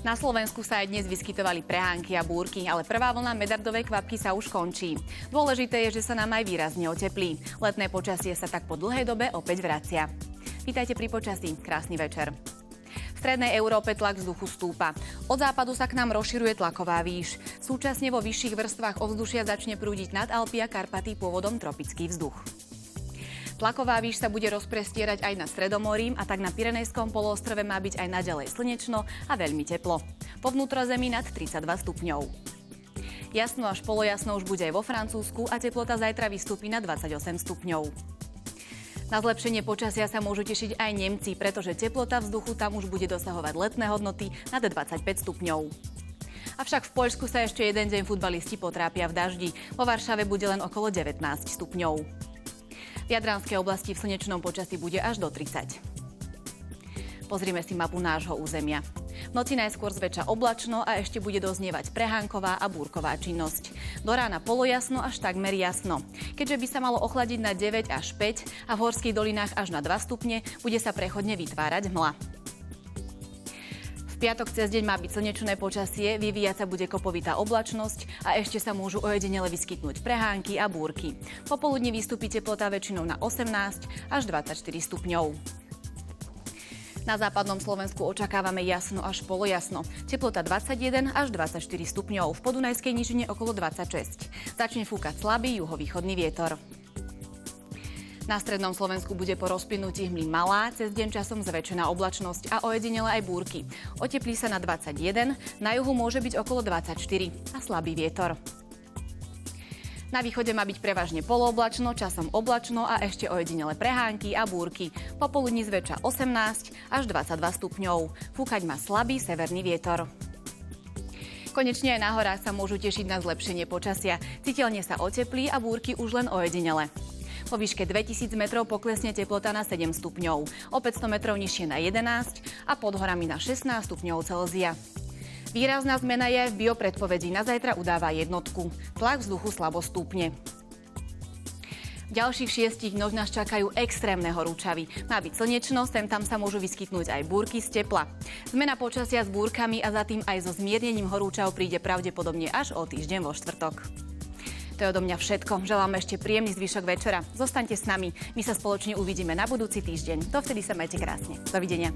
Na Slovensku sa aj dnes vyskytovali prehánky a búrky, ale prvá vlna medardovej kvapky sa už končí. Dôležité je, že sa nám aj výrazne oteplí. Letné počasie sa tak po dlhej dobe opäť vracia. Vítajte pri počasí. Krásny večer. V strednej Európe tlak vzduchu stúpa. Od západu sa k nám rozširuje tlaková výš. Súčasne vo vyšších vrstvách ovzdušia začne prúdiť nad Alpy a Karpaty pôvodom tropický vzduch. Tlaková výš sa bude rozprestierať aj nad Stredomorím a tak na Pyrenejskom poloostrove má byť aj naďalej slnečno a veľmi teplo. Po vnútrozemí nad 32 stupňov. Jasno až polojasno už bude aj vo Francúzsku a teplota zajtra vystúpi na 28 stupňov. Na zlepšenie počasia sa môžu tešiť aj Nemci, pretože teplota vzduchu tam už bude dosahovať letné hodnoty nad 25 stupňov. Avšak v Poľsku sa ešte jeden deň futbalisti potrápia v daždi. Vo Varšave bude len okolo 19 stupňov. V Jadranskej oblasti v slnečnom počasí bude až do 30. Pozrime si mapu nášho územia. V noci najskôr zväčša oblačno a ešte bude doznievať prehánková a búrková činnosť. Do rána polojasno až takmer jasno. Keďže by sa malo ochladiť na 9 až 5 a v horských dolinách až na 2 stupne, bude sa prechodne vytvárať hmla. V piatok cez deň má byť slnečné počasie, vyvíjať sa bude kopovitá oblačnosť a ešte sa môžu ojedinele vyskytnúť prehánky a búrky. Popoludní vystúpi teplota väčšinou na 18 až 24 stupňov. Na západnom Slovensku očakávame jasno až polojasno. Teplota 21 až 24 stupňov, v podunajskej nížine okolo 26. Začne fúkať slabý juhovýchodný vietor. Na strednom Slovensku bude po rozplynutí hmly malá, cez deň časom zväčšená oblačnosť a ojedinele aj búrky. Oteplí sa na 21, na juhu môže byť okolo 24 a slabý vietor. Na východe má byť prevažne polooblačno, časom oblačno a ešte ojedinele prehánky a búrky. Popoludní zväčša 18 až 22 stupňov. Fúkať má slabý severný vietor. Konečne aj na horách sa môžu tešiť na zlepšenie počasia. Citeľne sa oteplí a búrky už len ojedinele. Po výške 2000 metrov poklesne teplota na 7 stupňov, o 500 metrov nižšie na 11 a pod horami na 16 stupňov Celzia. Výrazná zmena je v biopredpovedí. Na zajtra udáva jednotku. Tlak vzduchu slabo stúpne. V ďalších 6 dňoch nás čakajú extrémne horúčavy. Má byť slnečno, sem tam sa môžu vyskytnúť aj búrky z tepla. Zmena počasia s búrkami a za tým aj so zmiernením horúčav príde pravdepodobne až o týždeň vo štvrtok. To je odo mňa všetko. Želám ešte príjemný zvyšok večera. Zostaňte s nami. My sa spoločne uvidíme na budúci týždeň. Dovtedy sa majte krásne. Dovidenia.